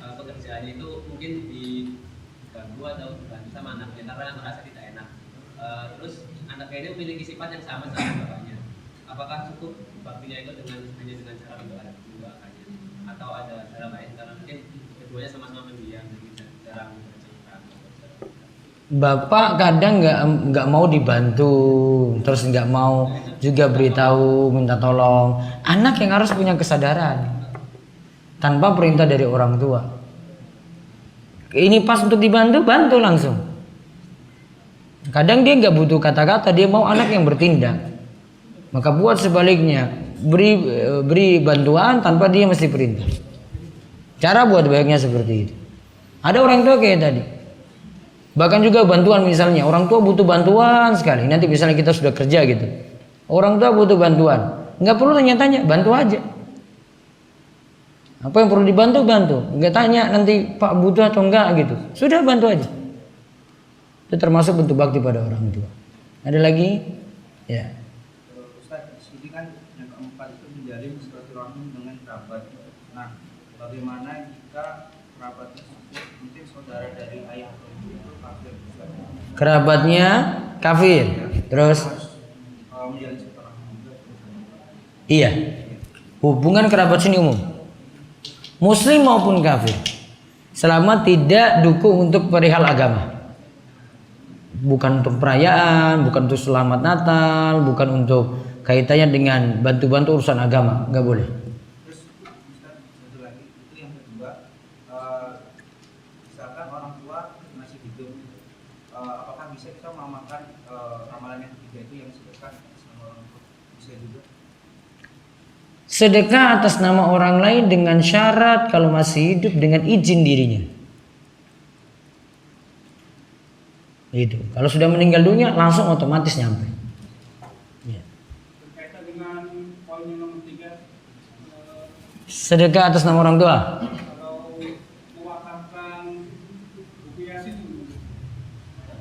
pekerjaannya itu mungkin diganggu atau dibantu sama anaknya karena merasa tidak enak. Terus anaknya ini memiliki sifat yang sama bapaknya. Apakah cukup baktinya itu hanya dengan cara mendoakannya atau ada cara lain karena mungkin keduanya sama-sama pendiam dan jarang bercerita. Bapak kadang nggak mau dibantu, terus nggak mau juga beritahu minta tolong. Anak yang harus punya kesadaran tanpa perintah dari orang tua. Ini pas untuk dibantu, bantu langsung. Kadang dia nggak butuh kata-kata, dia mau anak yang bertindak. Maka buat sebaliknya, beri bantuan tanpa dia mesti perintah. Cara buat baiknya seperti itu. Ada orang tua kayak tadi. Bahkan juga bantuan misalnya, orang tua butuh bantuan sekali. Nanti misalnya kita sudah kerja gitu. Orang tua butuh bantuan. Nggak perlu tanya-tanya, bantu aja. Apa yang perlu dibantu, bantu. Nggak tanya nanti Pak butuh atau enggak gitu. Sudah bantu aja. Itu termasuk bentuk bakti pada orang tua. Ada lagi? Ya. Ustaz, di sini kan yang keempat itu menjalin silaturahmi dengan kerabat. Nah, bagaimana jika kerabat tersebut mungkin saudara dari ayah atau ibu itu kafir? Kerabatnya kafir. Terus? Menjalin silaturahmi juga. Iya. Hubungan kerabat sini umum. Muslim maupun kafir. Selama tidak dukung untuk perihal agama. Bukan untuk perayaan, bukan untuk selamat Natal, bukan untuk kaitannya dengan bantu-bantu urusan agama, nggak boleh. Terus Ustaz, satu lagi itu yang kedua, misalkan orang tua masih hidup, apakah bisa kita mengamalkan amalan yang ketiga itu yang sedekah sama orang tua? Bisa juga. Sedekah atas nama orang lain dengan syarat kalau masih hidup dengan izin dirinya. Itu. Kalau sudah meninggal dunia langsung otomatis nyampe. Ya. Berkaitan dengan Sedekah atas nama orang tua. Kalau mewakafkan buku Yasin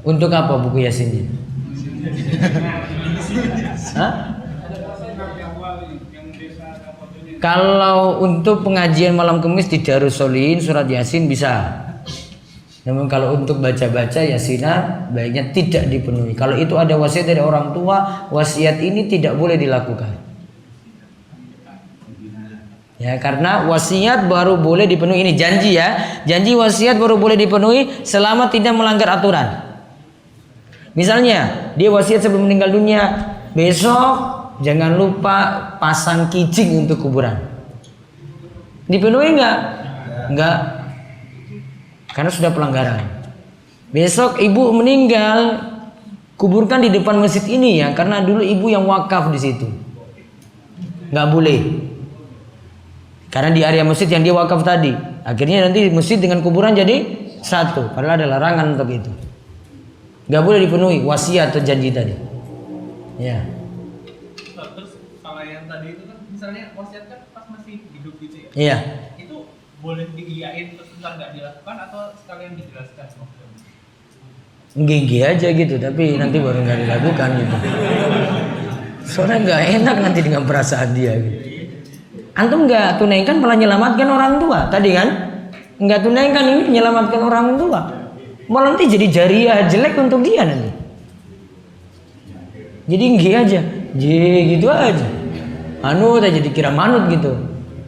Untuk apa buku Yasinnya? Hah? Kalau untuk pengajian malam Kamis di Darussolin surat Yasin bisa. Namun kalau untuk baca-baca Yasinan baiknya tidak dipenuhi. Kalau itu ada wasiat dari orang tua, wasiat ini tidak boleh dilakukan. Ya, karena wasiat baru boleh dipenuhi, ini janji ya. Janji wasiat baru boleh dipenuhi selama tidak melanggar aturan. Misalnya dia wasiat sebelum meninggal dunia, besok jangan lupa pasang kijing untuk kuburan. Dipenuhi enggak? Enggak. Karena sudah pelanggaran. Besok ibu meninggal, kuburkan di depan masjid ini ya, karena dulu ibu yang wakaf di situ. Enggak boleh. Karena di area masjid yang dia wakaf tadi. Akhirnya nanti masjid dengan kuburan jadi satu. Padahal ada larangan untuk itu. Enggak boleh dipenuhi wasiat atau janji tadi. Ya. Terus kalau yang tadi itu kan misalnya wasiat kan pas masih hidup gitu ya. Iya. Itu boleh diiyain terus ntar nggak dilakukan atau sekalian dijelaskan? Gigi aja gitu, tapi nanti baru nggak dilakukan gitu. Soalnya nggak enak nanti dengan perasaan dia gitu. Antum nggak tunaikan malah menyelamatkan orang tua tadi kan? Nggak tunaikan ini menyelamatkan orang tua. Malah nanti jadi jariah jelek untuk dia nanti. Jadi nggih aja, gitu aja. Anu tak jadi kira manut gitu.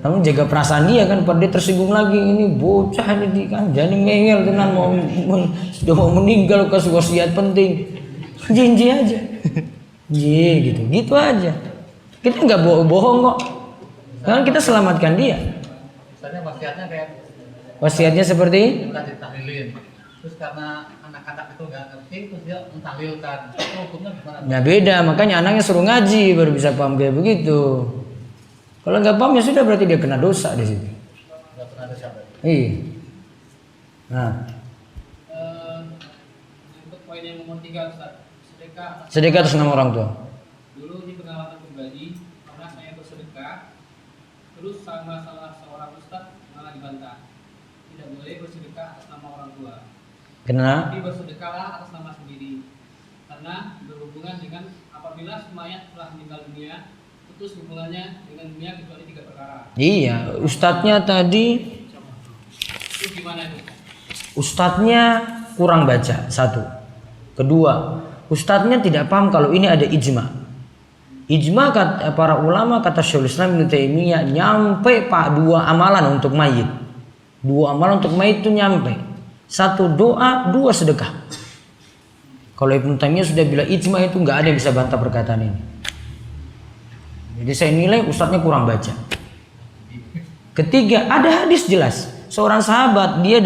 Kamu jaga perasaan dia kan, pada dia tersinggung lagi ini bocah ini kan, jadi ngeyel tenan sudah mau meninggal ke wasiat penting. Janji aja. Gitu aja. Kita nggak bohong kok. Kan kita selamatkan dia. Misalnya wasiatnya kayak Wasiatnya seperti bukan ditahlilin. Terus karena anak-anak itu nggak ngerti, terus dia mentahlilkan. Itu hukumnya gimana? nah beda, makanya anaknya suruh ngaji baru bisa paham kayak begitu. Kalau nggak paham ya sudah berarti dia kena dosa di situ. Nggak pernah ada siapa. Iya. Nah, Untuk poin yang nomor 3 Ustaz, sedekah. sedekah atas nama orang tua. Dulu ini pengalaman pribadi, pernah saya bersedekah, terus sama salah seorang ustaz malah dibantah. Tidak boleh bersedekah atas nama orang tua. Kenapa? Tapi bersedekahlah atas nama sendiri. Karena berhubungan dengan apabila mayat telah meninggal dunia, putus hubungannya dengan dunia kecuali 3 perkara. Iya, ustadznya tadi, Itu gimana itu? ustadznya kurang baca satu. Kedua, ustadznya tidak paham kalau ini ada ijma. Ijma kata para ulama, kata Syekhul Islam Ibnu Taimiyah, nyampe pak 2 amalan untuk mayit. 2 amalan untuk mayit itu nyampe. 1 doa, 2 sedekah. Kalau Ibnu Taimiyah sudah bilang ijma itu nggak ada yang bisa bantah perkataan ini. Jadi saya nilai ustadznya kurang baca. Ketiga, ada hadis jelas. Seorang sahabat dia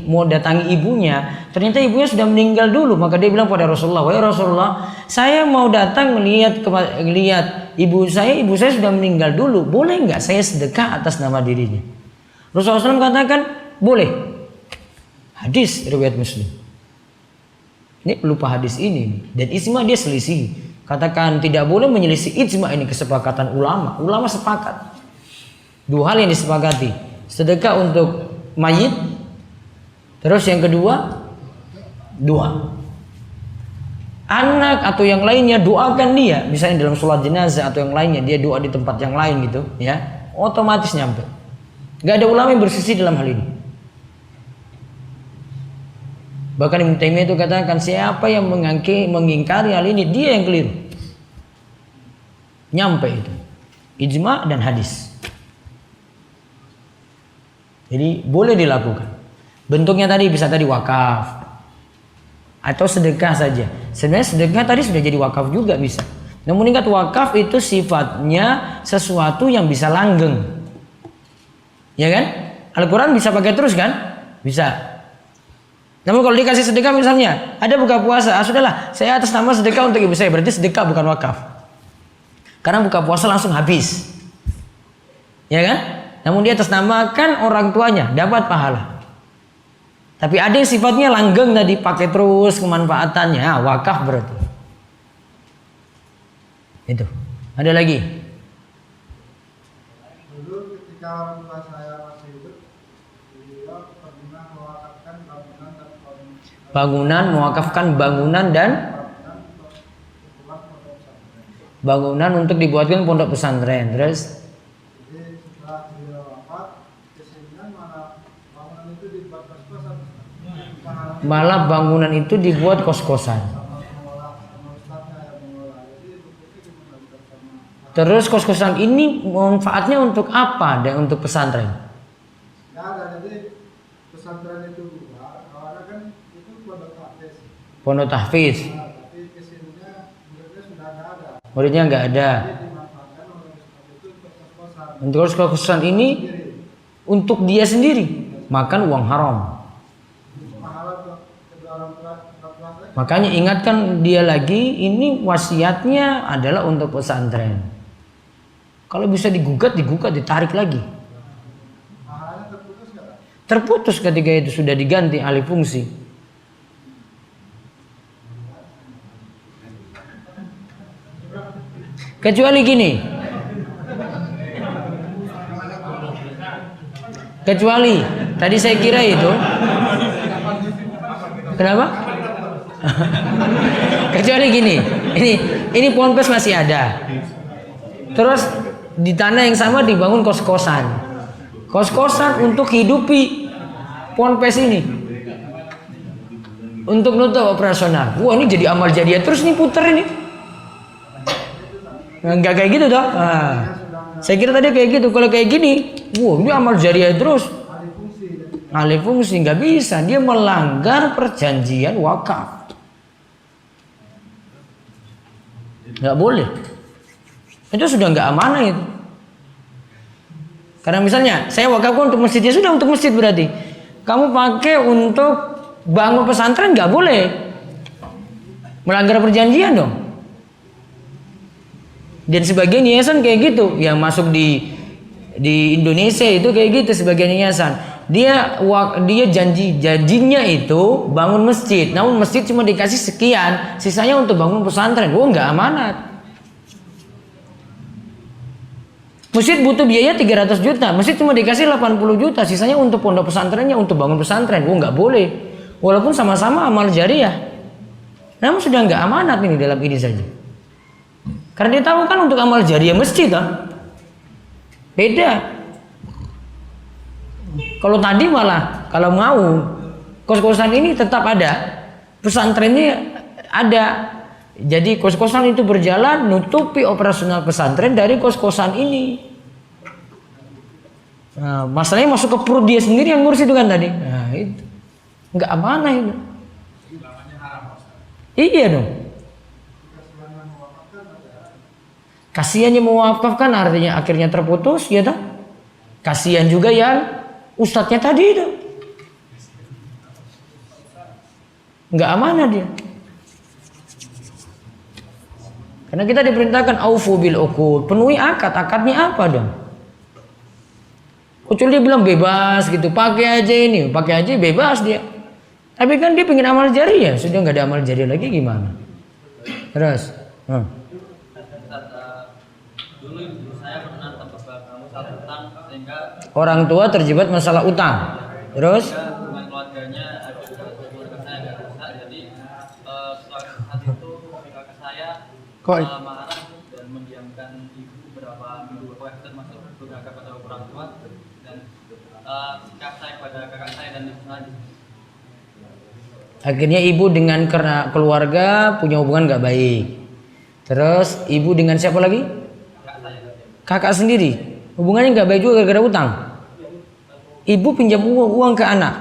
mau datangi ibunya, ternyata ibunya sudah meninggal dulu, maka dia bilang pada Rasulullah, "Wahai Rasulullah, saya mau datang melihat ibu saya sudah meninggal dulu, boleh nggak saya sedekah atas nama dirinya?" Rasulullah SAW katakan, "Boleh." Hadis riwayat Muslim. Ini lupa hadis ini dan ijma dia selisih. Katakan tidak boleh menyelisih ijma, ini kesepakatan ulama. Ulama sepakat. 2 hal yang disepakati. Sedekah untuk mayit. Terus yang kedua, doa. Anak atau yang lainnya doakan dia. Misalnya dalam sholat jenazah atau yang lainnya, dia doa di tempat yang lain gitu, ya. Otomatis nyampe. Gak ada ulama yang bersisi dalam hal ini. Bahkan Ibnu Taimiyah itu katakan siapa yang mengingkari hal ini dia yang keliru. Nyampe itu. Ijma dan hadis. Jadi boleh dilakukan. Bentuknya tadi bisa tadi wakaf atau sedekah saja. Sebenarnya sedekah tadi sudah jadi wakaf juga bisa. Namun ingat wakaf itu sifatnya sesuatu yang bisa langgeng. Ya kan? Al-Quran bisa pakai terus kan? Bisa. Namun kalau dikasih sedekah misalnya, ada buka puasa, sudahlah, saya atas nama sedekah untuk ibu saya, berarti sedekah bukan wakaf. Karena buka puasa langsung habis. Ya kan? Namun dia atas namakan orang tuanya, dapat pahala. Tapi ada yang sifatnya langgeng tadi, pakai terus kemanfaatannya, wakaf berarti. Itu. Ada lagi? Dulu ketika ketika orang tua saya masih hidup, beliau pernah mewakafkan bangunan dan Bangunan, mewakafkan bangunan dan bangunan untuk dibuatkan pondok pesantren. Terus jadi setelah beliau wafat, kesenian malah bangunan itu dibuat kos-kosan. malah bangunan itu dibuat kos-kosan. Terus kos-kosan ini manfaatnya untuk apa dan untuk pesantren? Nggak ada, jadi pesantren itu juga awalnya kan itu pondok tahfiz. Pondok tahfiz. Nah, tapi kesininya muridnya sudah nggak ada. Muridnya nggak ada. Jadi dimanfaatkan oleh Ustadz itu untuk kos-kosan. Untuk kos-kosan ini untuk dia sendiri makan uang haram. Pahala untuk kedua orang tua saya. Makanya ingatkan dia lagi, ini wasiatnya adalah untuk pesantren. Kalau bisa digugat, ditarik lagi. Pahalanya terputus nggak? Terputus ketika itu sudah diganti alih fungsi. Kecuali gini. Kecuali tadi saya kira itu. Kenapa? Kecuali gini. Ini ponpes masih ada. Terus di tanah yang sama dibangun kos-kosan. Kos-kosan untuk hidupi ponpes ini. Untuk nutup operasional. Wah, ini jadi amal jariah terus nih puter ini. Enggak kayak gitu toh. Nah, saya kira tadi kayak gitu. Kalau kayak gini, wah, ini amal jariah terus. Alih fungsi nggak bisa. Dia melanggar perjanjian wakaf. Nggak boleh. Itu sudah nggak amanah itu. Karena misalnya saya wakafkan untuk masjid, ya sudah untuk masjid berarti. Kamu pakai untuk bangun pesantren nggak boleh. Melanggar perjanjian dong. Dan sebagian yayasan kayak gitu, yang masuk di Indonesia itu kayak gitu sebagian yayasan. Dia janjinya itu bangun masjid, namun masjid cuma dikasih sekian, sisanya untuk bangun pesantren. Wah, nggak amanat. Masjid butuh biaya 300 juta, masjid cuma dikasih 80 juta, sisanya untuk pondok pesantrennya, untuk bangun pesantren. Wah, nggak boleh. Walaupun sama-sama amal jariah, namun sudah nggak amanat ini dalam ini saja. Karena dia tahu kan untuk amal jariah masjid kan beda. Kalau tadi malah kalau mau kos-kosan ini tetap ada, pesantrennya ada. Jadi kos-kosan itu berjalan nutupi operasional pesantren dari kos-kosan ini. Nah, masalahnya masuk ke perut dia sendiri yang ngurus itu kan tadi. Nah, itu nggak amanah itu. Iya dong. Kasihannya mewakafkan artinya akhirnya terputus, ya toh? Kasihan juga yang ustadznya tadi itu. Nggak amanah dia. Karena kita diperintahkan aufu bil uqud, penuhi akad. Akadnya apa dong? Kecuali dia bilang bebas gitu, pakai aja bebas dia. Tapi kan dia pengen amal jariah, sudah nggak ada amal jariah lagi gimana? Terus, dulu ibu saya pernah terjebak masalah utang sehingga orang tua terjebak masalah utang. Terus? dengan keluarganya ada keluarga saya agak rusak, jadi saat itu kakak saya marah dan mendiamkan ibu beberapa minggu, termasuk beberapa kepada orang tua dan sikap saya kepada kakak saya dan ibu saya. Akhirnya ibu dengan karena keluarga punya hubungan nggak baik. Terus ibu dengan siapa lagi? Kakak sendiri. Hubungannya nggak baik juga gara-gara utang. Ibu pinjam uang ke anak.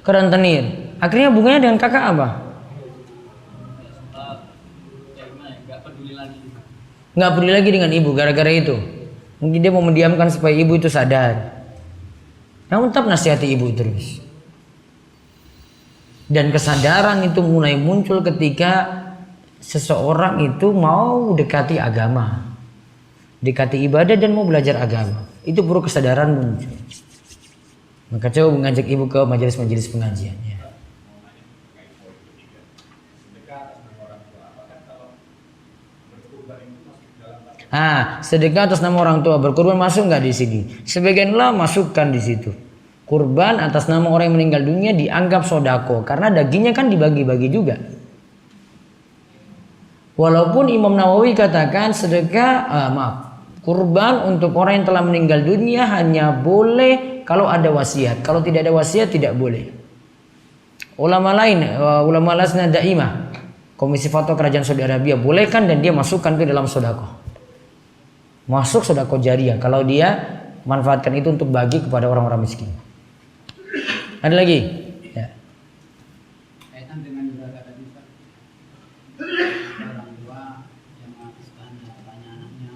Ke rentenir. Akhirnya hubungannya dengan kakak apa? Nggak peduli lagi dengan ibu gara-gara itu. Mungkin dia mau mendiamkan supaya ibu itu sadar. Namun tetap nasihati ibu terus. Dan kesadaran itu mulai muncul ketika seseorang itu mau dekati agama, dekati ibadah dan mau belajar agama. Itu perlu kesadaran muncul. Maka coba mengajak ibu ke majelis-majelis pengajiannya. Sedekah atas nama orang tua, berkurban masuk nggak di sini? Sebagian ulama masukkan di situ. Kurban atas nama orang yang meninggal dunia dianggap sodako karena dagingnya kan dibagi-bagi juga. Walaupun Imam Nawawi katakan kurban untuk orang yang telah meninggal dunia hanya boleh kalau ada wasiat. Kalau tidak ada wasiat tidak boleh. Ulama lain, ulama Lajnah Daimah, Komisi Fatwa Kerajaan Saudi Arabia bolehkan dan dia masukkan itu dalam sodako. Masuk sodako jariah kalau dia manfaatkan itu untuk bagi kepada orang-orang miskin. Ada lagi? Ya. Kaitan dengan juga tadi Ustaz, orang tua yang menghabiskan hartanya anaknya.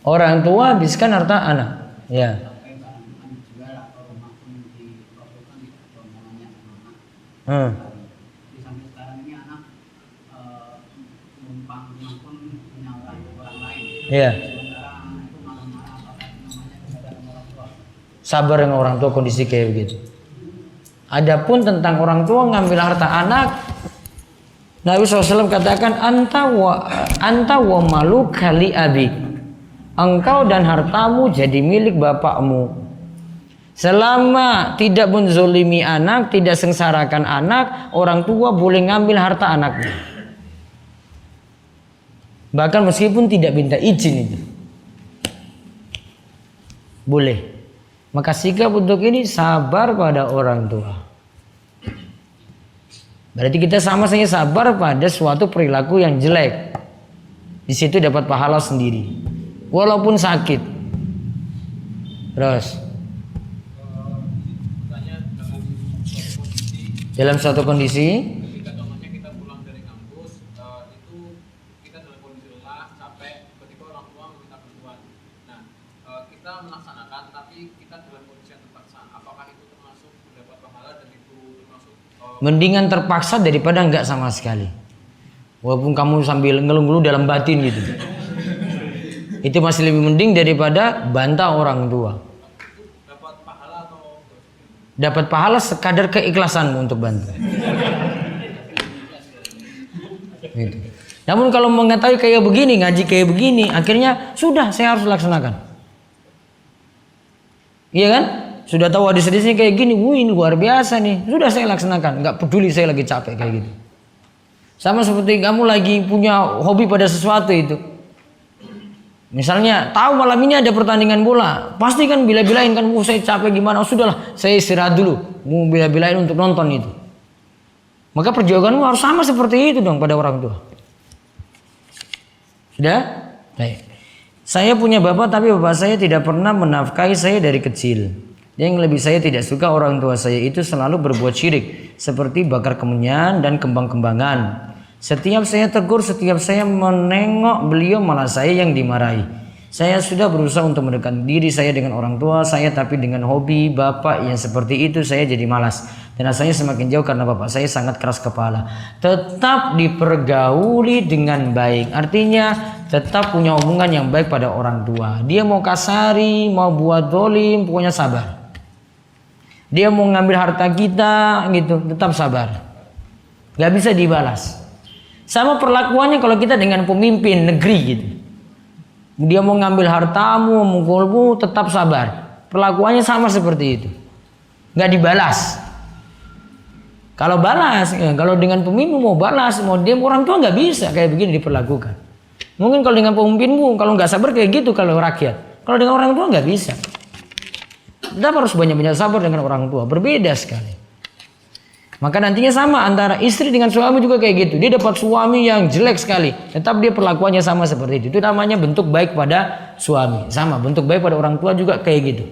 Orang tua habiskan harta anak. Ya. Sampai barang juga atau rumah pun dikabulkan tidak namanya anak. Jadi sampai sekarang ini anak numpang rumah pun punya orang lain. Iya. Sementara anak itu marah-marah apa namanya kepada orang tua. Sabar dengan orang tua kondisi kayak begitu. Adapun tentang orang tua ngambil harta anak, Nabi SAW katakan anta wa malu kali abik. Engkau dan hartamu jadi milik bapakmu. Selama tidak menzolimi anak, tidak sengsarakan anak, orang tua boleh ngambil harta anaknya. Bahkan meskipun tidak minta izin itu boleh. Maka sikap untuk ini sabar pada orang tua. Berarti kita sama-sama sabar pada suatu perilaku yang jelek. Di situ dapat pahala sendiri, walaupun sakit. Terus dalam suatu kondisi ketika contohnya kita pulang dari kampus, itu kita dalam kondisi lelah, capek, ketika orang tua meminta bantuan. Nah, kita melaksanakan, tapi kita dalam kondisi yang terpaksa. Apakah itu termasuk mendapat pahala dan itu termasuk mendingan terpaksa daripada enggak sama sekali. Walaupun kamu sambil ngeluh-ngeluh dalam batin gitu. Itu masih lebih mending daripada bantah orang tua. dapat pahala atau Dapat pahala sekadar keikhlasanmu untuk bantu. Gitu. Namun kalau mengetahui kayak begini, ngaji kayak begini, akhirnya sudah saya harus laksanakan. Iya kan? Sudah tahu hadis-hadisnya kayak gini, ini luar biasa nih. Sudah saya laksanakan, nggak peduli saya lagi capek kayak gitu. Sama seperti kamu lagi punya hobi pada sesuatu itu. Misalnya tahu malam ini ada pertandingan bola, pasti kan bila-bilain kan, saya capek gimana, sudahlah saya istirahat dulu, mau bila-bilain untuk nonton itu. Maka perjuanganmu harus sama seperti itu dong pada orang tua. Sudah? Baik. Saya punya bapak tapi bapak saya tidak pernah menafkahi saya dari kecil. Yang lebih saya tidak suka orang tua saya itu selalu berbuat syirik seperti bakar kemenyan dan kembang-kembangan. Setiap saya tegur, setiap saya menengok beliau malah saya yang dimarahi. Saya sudah berusaha untuk mendekatkan diri saya dengan orang tua saya, tapi dengan hobi bapak yang seperti itu saya jadi malas. Dan rasanya semakin jauh karena bapak saya sangat keras kepala. Tetap dipergauli dengan baik. Artinya tetap punya hubungan yang baik pada orang tua. Dia mau kasari, mau buat dolim, pokoknya sabar. Dia mau ngambil harta kita gitu, tetap sabar. Gak bisa dibalas. Sama perlakuannya kalau kita dengan pemimpin negeri gitu. Dia mau ngambil hartamu, mukulmu, tetap sabar. Perlakuannya sama seperti itu. Gak dibalas. Kalau balas, kalau dengan pemimpin mau balas, mau dia orang tua nggak bisa kayak begini diperlakukan. Mungkin kalau dengan pemimpinmu, kalau nggak sabar kayak gitu kalau rakyat. Kalau dengan orang tua nggak bisa. Kita harus banyak-banyak sabar dengan orang tua. Berbeda sekali. Maka nantinya sama antara istri dengan suami juga kayak gitu. Dia dapat suami yang jelek sekali, tetap dia perlakuannya sama seperti itu. Itu namanya bentuk baik pada suami. Sama bentuk baik pada orang tua juga kayak gitu.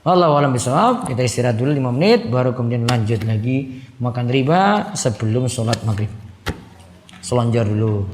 Wallahu a'lam bishawab. Kita istirahat dulu 5 menit, baru kemudian lanjut lagi makan riba sebelum sholat maghrib. Selonjor dulu.